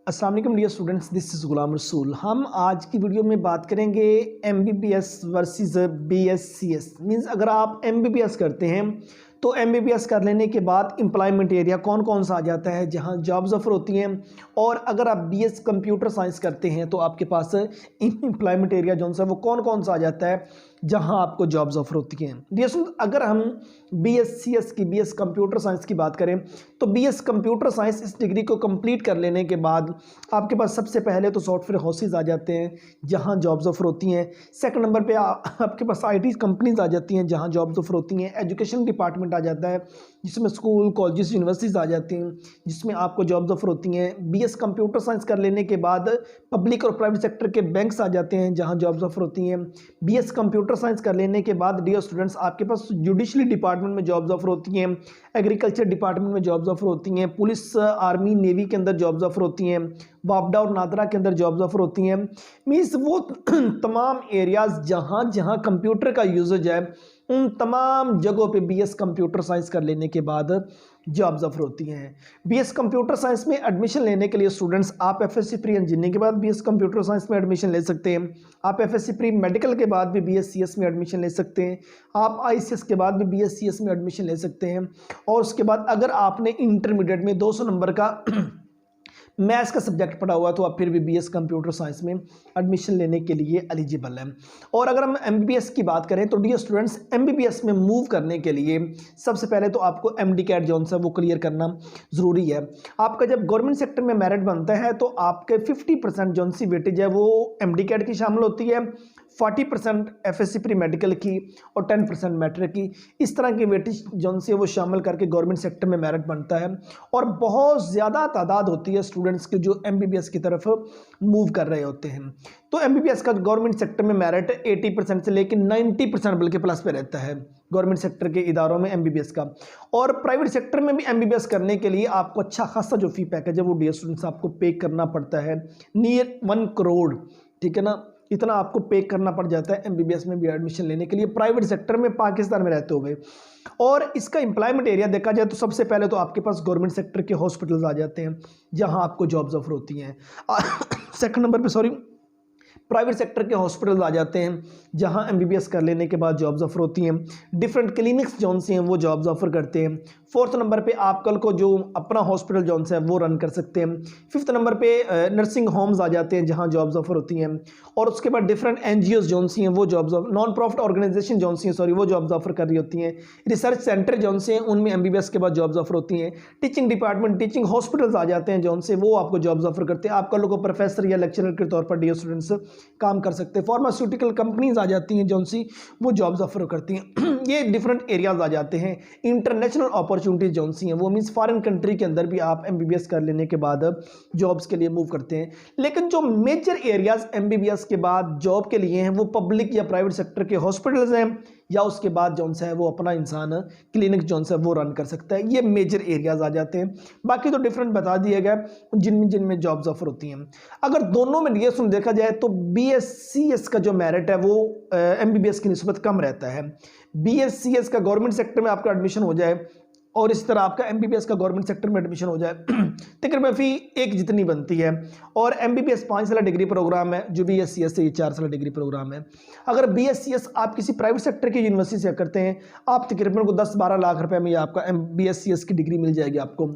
अस्सलाम वालेकुम dear students, this is Ghulam Rasool. हम आज की वीडियो में बात करेंगे एमबीबीएस वर्सेस बीएससीएस। मींस अगर आप एमबीबीएस करते हैं तो एमबीबीएस कर लेने के बाद एम्प्लॉयमेंट एरिया कौन कौन सा आ जाता है जहां जॉब्स ऑफर होती हैं, और अगर आप बीएस कंप्यूटर साइंस करते हैं तो आपके पास एम्प्लॉयमेंट एरिया जो सा वो कौन कौन सा आ जाता है जहां आपको जॉब्स ऑफर होती हैं। डियर स्टूडेंट्स, अगर हम बीएससीएस की बीएस कंप्यूटर साइंस की बात करें तो बीएस कंप्यूटर साइंस इस डिग्री को कंप्लीट कर लेने के बाद आपके पास सबसे पहले तो सॉफ्टवेयर हाउसेज आ जाते हैं जहां जॉब्स ऑफर होती हैं। सेकंड नंबर पे आपके पास आईटी कंपनीज आ जाती हैं जहां जॉब्स ऑफर होती हैं। एजुकेशन डिपार्टमेंट आ जाता है जिसमें स्कूल कॉलेजेस यूनिवर्सिटीज़ आ जाती हैं जिसमें आपको जॉब्स ऑफर होती हैं। बीएस कंप्यूटर साइंस कर लेने के बाद पब्लिक और प्राइवेट सेक्टर के बैंक्स आ जाते हैं जहां जॉब्स ऑफर होती हैं। बीएस कंप्यूटर साइंस कर लेने के बाद डियर स्टूडेंट्स आपके पास जुडिशरी डिपार्टमेंट में जॉब्स ऑफर होती हैं, एग्रीकल्चर डिपार्टमेंट में जॉब्स ऑफर होती हैं, पुलिस आर्मी नेवी के अंदर जॉब्स ऑफर होती हैं, वापडा और नादरा के अंदर जॉब्स ऑफर होती हैं। मीन्स वो तमाम एरियाज जहां जहां कंप्यूटर का यूजेज है उन तमाम जगहों पे बीएस कंप्यूटर साइंस कर लेने के बाद जॉब्स ऑफर होती हैं। बीएस कंप्यूटर साइंस में एडमिशन लेने के लिए स्टूडेंट्स आप एफएससी प्री इंजीनियरिंग के बाद बीएस कंप्यूटर साइंस में एडमिशन ले सकते हैं। आप एफएससी प्री मेडिकल के बाद भी बीएससीएस में एडमिशन ले सकते हैं। आप आईसीएस के बाद भी बीएससीएस में एडमिशन ले सकते हैं। और उसके बाद अगर आपने इंटरमीडिएट में 200 नंबर का मैथ्स का सब्जेक्ट पढ़ा हुआ है तो आप फिर भी बीएस कंप्यूटर साइंस में एडमिशन लेने के लिए एलिजिबल हैं। और अगर हम एमबीबीएस की बात करें तो डियर स्टूडेंट्स एमबीबीएस में मूव करने के लिए सबसे पहले तो आपको एमडी कैट जो है वो क्लियर करना ज़रूरी है। आपका जब गवर्नमेंट सेक्टर में मेरिट बनता है तो आपके 50% जो सी वेटेज है वो एमडी कैट की शामिल होती है, 40% एफएससी प्री मेडिकल की और 10% मैट्रिक की। इस तरह की वेटेज जो से वो शामिल करके गवर्नमेंट सेक्टर में मेरिट बनता है। और बहुत ज़्यादा तादाद होती है स्टूडेंट्स के जो एमबीबीएस की तरफ मूव कर रहे होते हैं। तो एमबीबीएस का गवर्नमेंट सेक्टर में मेरिट 80% से लेकर 90% बल्कि प्लस पे रहता है गवर्नमेंट सेक्टर के इदारों में एमबीबीएस का। और प्राइवेट सेक्टर में भी एमबीबीएस करने के लिए आपको अच्छा खासा जो फी पैकेज है वो डियर स्टूडेंट्स आपको पे करना पड़ता है, नियर 1 करोड़, ठीक है ना, इतना आपको पे करना पड़ जाता है एमबीबीएस में भी एडमिशन लेने के लिए प्राइवेट सेक्टर में पाकिस्तान में रहते हुए। और इसका एम्प्लॉयमेंट एरिया देखा जाए तो सबसे पहले तो आपके पास गवर्नमेंट सेक्टर के हॉस्पिटल्स आ जाते हैं जहां आपको जॉब्स ऑफर होती हैं। सेकंड नंबर पे प्राइवेट सेक्टर के हॉस्पिटल्स आ जाते हैं जहां एमबीबीएस कर लेने के बाद जॉब्स ऑफर होती हैं। डिफरेंट क्लिनिक्स जोन से हैं वो जॉब्स ऑफर करते हैं। फोर्थ नंबर पे आप कल को जो अपना हॉस्पिटल जोन से है वो रन कर सकते हैं। फिफ्थ नंबर पे नर्सिंग होम्स आ जाते हैं जहां जॉब्स ऑफर होती हैं। और उसके बाद डिफरेंट एनजीओज जोन सी हैं वो jobs, non profit organization zone C हैं वो जॉब्स ऑफर कर रही होती हैं। रिसर्च सेंटर जोन से हैं उनमें एमबीबीएस के बाद जॉब्स ऑफर होती हैं। टीचिंग डिपार्टमेंट टीचिंग हॉस्पिटल्स आ जाते हैं जोन से वो आपको जॉब्स ऑफर करते हैं। आप कल को प्रोफेसर या लेक्चरर के तौर पर डियर स्टूडेंट्स काम कर सकते हैं। फार्मास्यूटिकल कंपनीज आ जाती हैं जोन सी वो जॉब्स ऑफर करती हैं। ये डिफरेंट एरियाज आ जाते हैं। इंटरनेशनल अपॉर्चुनिटीज जोन सी हैं वो मींस फॉरेन कंट्री के अंदर भी आप एमबीबीएस कर लेने के बाद जॉब्स के लिए मूव करते हैं। लेकिन जो मेजर एरियाज एमबीबीएस के बाद जॉब के लिए हैं वो पब्लिक या प्राइवेट सेक्टर के हॉस्पिटल्स हैं या उसके बाद जोन सा है वो अपना इंसान क्लिनिक जोन सा वो रन कर सकता है। ये मेजर एरियाज आ जाते हैं। बाकी तो डिफरेंट बता दिया गया जिनमें जिनमें जॉब्स ऑफर होती हैं। अगर दोनों में डियर स्टूडेंट देखा जाए तो बीएससीएस का जो मेरिट है वो एमबीबीएस की निस्बत कम रहता है। बीएससीएस का गवर्नमेंट सेक्टर में आपका एडमिशन हो जाए और इस तरह आपका एमबीबीएस का गवर्नमेंट सेक्टर में एडमिशन हो जाए तकरीबन फी एक जितनी बनती है। और एमबीबीएस 5 साल डिग्री प्रोग्राम है जो बीएससीएस से 4 साल डिग्री प्रोग्राम है। अगर बीएससीएस आप किसी प्राइवेट सेक्टर की यूनिवर्सिटी से करते हैं आप तकरीबन को 10-12 लाख रुपए में आपका बीएससीएस की डिग्री मिल जाएगी आपको।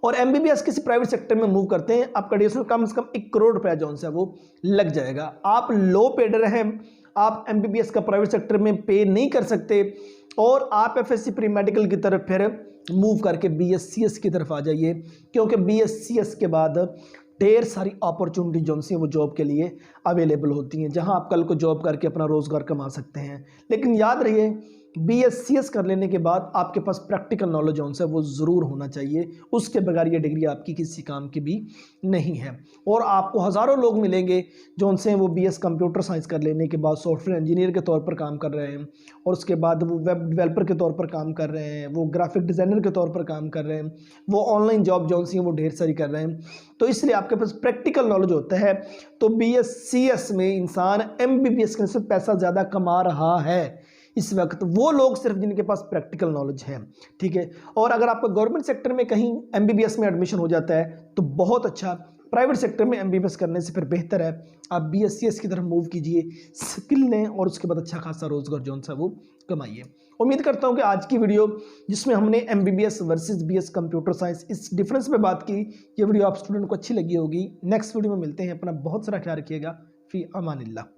और एमबीबीएस किसी प्राइवेट सेक्टर में मूव करते हैं आपका डेढ़ कम से कम 1 करोड़ रुपया जो है वो लग जाएगा। आप लो पेडर हैं, आप एमबीबीएस का प्राइवेट सेक्टर में पे नहीं कर सकते और आप एफएससी प्री मेडिकल की तरफ फिर मूव करके बीएससीएस की तरफ आ जाइए, क्योंकि बीएससीएस के बाद ढेर सारी अपॉर्चुनिटी जो सी वो जॉब के लिए अवेलेबल होती हैं जहां आप कल को जॉब करके अपना रोज़गार कमा सकते हैं। लेकिन याद रहिए बीएससीएस कर लेने के बाद आपके पास प्रैक्टिकल नॉलेज जो है वो ज़रूर होना चाहिए, उसके बगैर ये डिग्री आपकी किसी काम की भी नहीं है। और आपको हज़ारों लोग मिलेंगे जो उनसे वो बीएस कंप्यूटर साइंस कर लेने के बाद सॉफ्टवेयर इंजीनियर के तौर पर काम कर रहे हैं और उसके बाद वो वेब डेवलपर के तौर पर काम कर रहे हैं, वो ग्राफिक डिज़ाइनर के तौर पर काम कर रहे हैं, वो ऑनलाइन जॉब जो सी वो ढेर सारी कर रहे हैं। तो इसलिए आपके पास प्रैक्टिकल नॉलेज होता है। तो बीएससीएस में इंसान एमबीबीएस के से पैसा ज़्यादा कमा रहा है इस वक्त वो लोग सिर्फ जिनके पास प्रैक्टिकल नॉलेज है, ठीक है। और अगर आपका गवर्नमेंट सेक्टर में कहीं एमबीबीएस में एडमिशन हो जाता है तो बहुत अच्छा, प्राइवेट सेक्टर में MBBS करने से फिर बेहतर है आप BScs की तरफ मूव कीजिए, स्किल लें और उसके बाद अच्छा खासा रोजगार जो सा वो कमाइए। उम्मीद करता हूं कि आज की वीडियो जिसमें हमने MBBS versus BS computer science इस डिफरेंस पे बात की, ये वीडियो आप स्टूडेंट को अच्छी लगी होगी। नेक्स्ट वीडियो में मिलते हैं, अपना बहुत सारा ख्याल रखिएगा। फी अमानिल्लाह।